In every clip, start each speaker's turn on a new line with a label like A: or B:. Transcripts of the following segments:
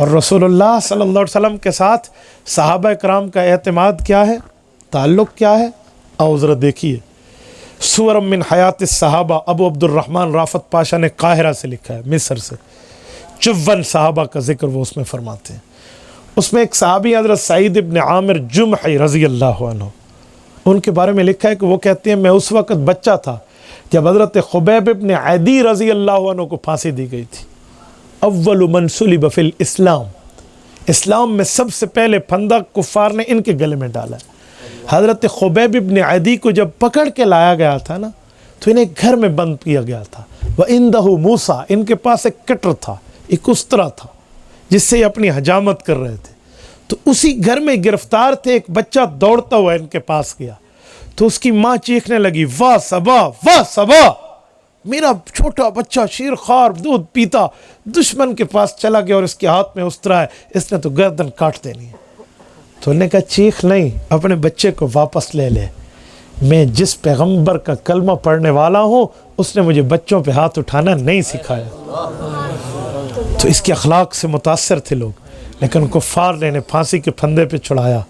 A: اور رسول اللہ صلی اللہ علیہ وسلم کے ساتھ صحابہ کرام کا اعتماد کیا ہے، تعلق کیا ہے؟ آؤ ذرا دیکھیے، سور من حیات الصحابہ ابو عبد الرحمن رافت پاشا نے قاہرہ سے لکھا ہے، مصر سے، 54 صحابہ کا ذکر وہ اس میں فرماتے ہیں۔ اس میں ایک صحابی حضرت سعید ابن عامر جمحی رضی اللہ عنہ، ان کے بارے میں لکھا ہے کہ وہ کہتے ہیں میں اس وقت بچہ تھا جب حضرت خبیب ابن عدی رضی اللہ عنہ کو پھانسی دی گئی تھی۔ اول من صلب فی الاسلام، اسلام میں سب سے پہلے پھندا کفار نے ان کے گلے میں ڈالا ہے۔ حضرت خبیب ابن عدی کو جب پکڑ کے لایا گیا تھا نا تو انہیں گھر میں بند کیا گیا تھا، وَعِنْدَهُ موسیٰ، ان کے پاس ایک کٹر تھا، ایک استرا تھا جس سے یہ اپنی حجامت کر رہے تھے۔ تو اسی گھر میں گرفتار تھے، ایک بچہ دوڑتا ہوا ان کے پاس گیا تو اس کی ماں چیخنے لگی، واہ صبا واہ صبا، میرا چھوٹا بچہ شیر خوار دودھ پیتا دشمن کے پاس چلا گیا اور اس کے ہاتھ میں استرا ہے، اس نے تو گردن کاٹ دینی ہے۔ تو انہوں نے کہا چیخ نہیں، اپنے بچے کو واپس لے لے، میں جس پیغمبر کا کلمہ پڑھنے والا ہوں اس نے مجھے بچوں پہ ہاتھ اٹھانا نہیں سکھایا۔ تو اس کے اخلاق سے متاثر تھے لوگ، لیکن کفار نے انہیں پھانسی کے پھندے پہ چڑھایا،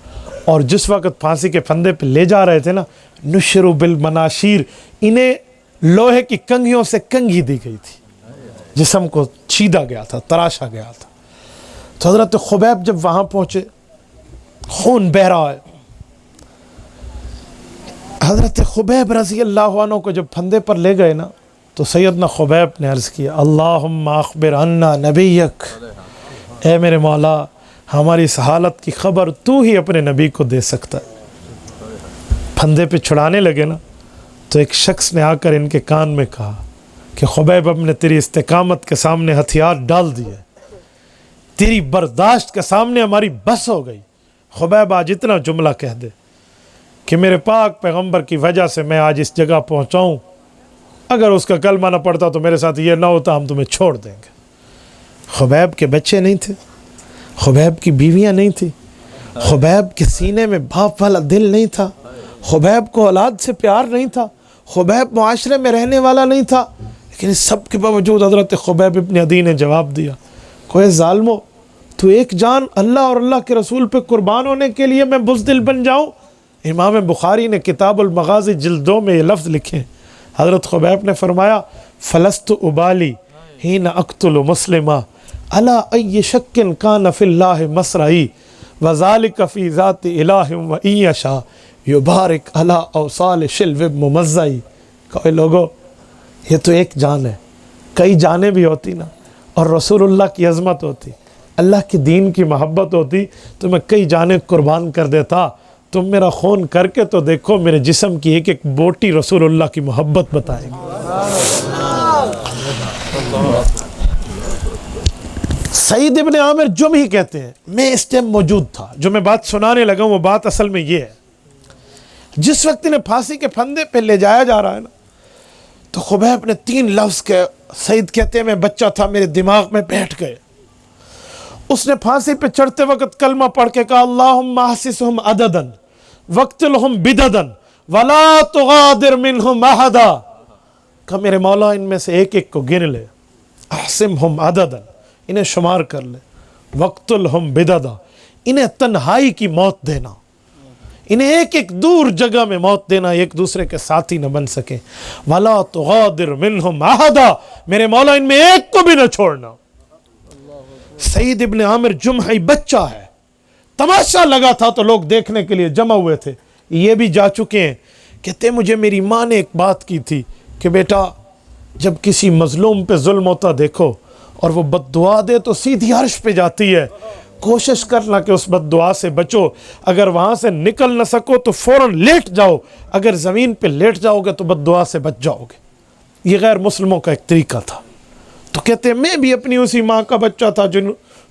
A: اور جس وقت پھانسی کے پھندے پہ لے جا رہے تھے نا، نشروا بالمناشیر، انہیں لوہے کی کنگھیوں سے کنگھی دی گئی تھی، جسم کو چھیدا گیا تھا، تراشا گیا تھا۔ تو حضرت خبیب جب وہاں پہنچے، خون بہ رہا ہے، حضرت خبیب رضی اللہ عنہ کو جب پھندے پر لے گئے نا تو سیدنا خبیب نے عرض کیا، اللہم اخبر عنا نبیک، اے میرے مولا ہماری اس حالت کی خبر تو ہی اپنے نبی کو دے سکتا ہے۔ پھندے پہ چھڑانے لگے نا تو ایک شخص نے آ کر ان کے کان میں کہا کہ خبیب اب نے تیری استقامت کے سامنے ہتھیار ڈال دیے، تیری برداشت کے سامنے ہماری بس ہو گئی۔ خبیب آج اتنا جملہ کہہ دے کہ میرے پاک پیغمبر کی وجہ سے میں آج اس جگہ پہنچاؤں، اگر اس کا کلمہ نہ پڑتا تو میرے ساتھ یہ نہ ہوتا، ہم تمہیں چھوڑ دیں گے۔ خبیب کے بچے نہیں تھے، خبیب کی بیویاں نہیں تھی، خبیب کے سینے میں باپ والا دل نہیں تھا، خبیب کو اولاد سے پیار نہیں تھا، خبیب معاشرے میں رہنے والا نہیں تھا، لیکن اس سب کے باوجود حضرت خبیب ابن عدی نے جواب دیا، کوئی ظالمو، تو ایک جان اللہ اور اللہ کے رسول پہ قربان ہونے کے لیے میں بزدل بن جاؤں؟ امام بخاری نے کتاب المغازی جلد 2 میں یہ لفظ لکھے، حضرت خبیب نے فرمایا، فلست ابالی حین اقتل مسلمہ علی ای شک کان فی اللہ مسرعی وذالک فی ذات الہ و ان یشاء یبارک علی اوصال شلو ممزعی۔ کہ لوگو یہ تو ایک جان ہے، کئی جانیں بھی ہوتی نا، اور رسول اللہ کی عظمت ہوتی، اللہ کے دین کی محبت ہوتی تو میں کئی جانیں قربان کر دیتا۔ تم میرا خون کر کے تو دیکھو، میرے جسم کی ایک ایک بوٹی رسول اللہ کی محبت بتائے گی۔ سعید ابن عامر جمحی کہتے ہیں میں اس ٹائم موجود تھا، جو میں بات سنانے لگا ہوں وہ بات اصل میں یہ ہے، جس وقت انہیں پھانسی کے پھندے پہ لے جایا جا رہا ہے نا تو خبیب نے 3 لفظ کے، سعید کہتے ہیں میں بچہ تھا، میرے دماغ میں بیٹھ گئے۔ اس نے پھانسی پہ چڑھتے وقت کلمہ پڑھ کے کہا، اللہم احسسہم عددا واقتلہم بددا ولا تغادر منہم احدا، کہا میرے مولا ان میں سے ایک ایک کو گن لے، احسمہم عددا، انہیں شمار کر لے، واقتلہم بددا، انہیں تنہائی کی موت دینا، انہیں ایک ایک دور جگہ میں موت دینا، ایک دوسرے کے ساتھی نہ بن سکیں، ولا تغادر منہم احدا، میرے مولا ان میں ایک کو بھی نہ چھوڑنا۔ سعید ابن عامر جمحی بچہ ہے، تماشا لگا تھا تو لوگ دیکھنے کے لیے جمع ہوئے تھے، یہ بھی جا چکے ہیں، کہتے مجھے میری ماں نے ایک بات کی تھی کہ بیٹا جب کسی مظلوم پہ ظلم ہوتا دیکھو اور وہ بد دعا دے تو سیدھی عرش پہ جاتی ہے، کوشش کرنا کہ اس بد دعا سے بچو، اگر وہاں سے نکل نہ سکو تو فوراً لیٹ جاؤ، اگر زمین پہ لیٹ جاؤ گے تو بد دعا سے بچ جاؤ گے۔ یہ غیر مسلموں کا ایک طریقہ تھا۔ تو کہتے ہیں میں بھی اپنی اسی ماں کا بچہ تھا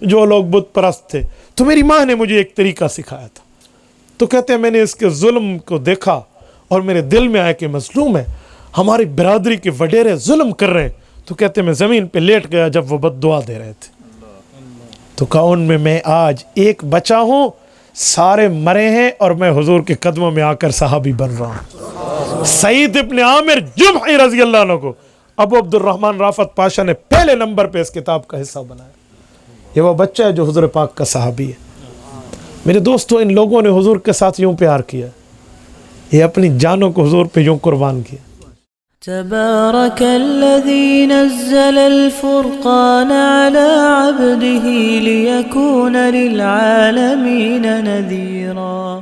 A: جو لوگ بت پرست تھے، تو میری ماں نے مجھے ایک طریقہ سکھایا تھا۔ تو کہتے ہیں میں نے اس کے ظلم کو دیکھا اور میرے دل میں آیا کہ مظلوم ہے، ہماری برادری کے وڈیرے ظلم کر رہے ہیں، تو کہتے ہیں میں زمین پہ لیٹ گیا جب وہ بد دعا دے رہے تھے، تو کہا ان میں آج ایک بچا ہوں، سارے مرے ہیں اور میں حضور کے قدموں میں آ کر صحابی بن رہا ہوں۔ سعید ابن عامر جمحی رضی اللہ عنہ کو ابو عبد الرحمن رافت پاشا نے پہلے نمبر پہ اس کتاب کا حصہ بنایا۔ یہ وہ بچہ ہے جو حضور پاک کا صحابی ہے. میرے دوستو ان لوگوں نے حضور کے ساتھ یوں پیار کیا, یہ اپنی جانوں کو حضور پہ یوں قربان کیا.
B: تبارك الذي نزل الفرقان على عبده ليكون للعالمين نذيرا.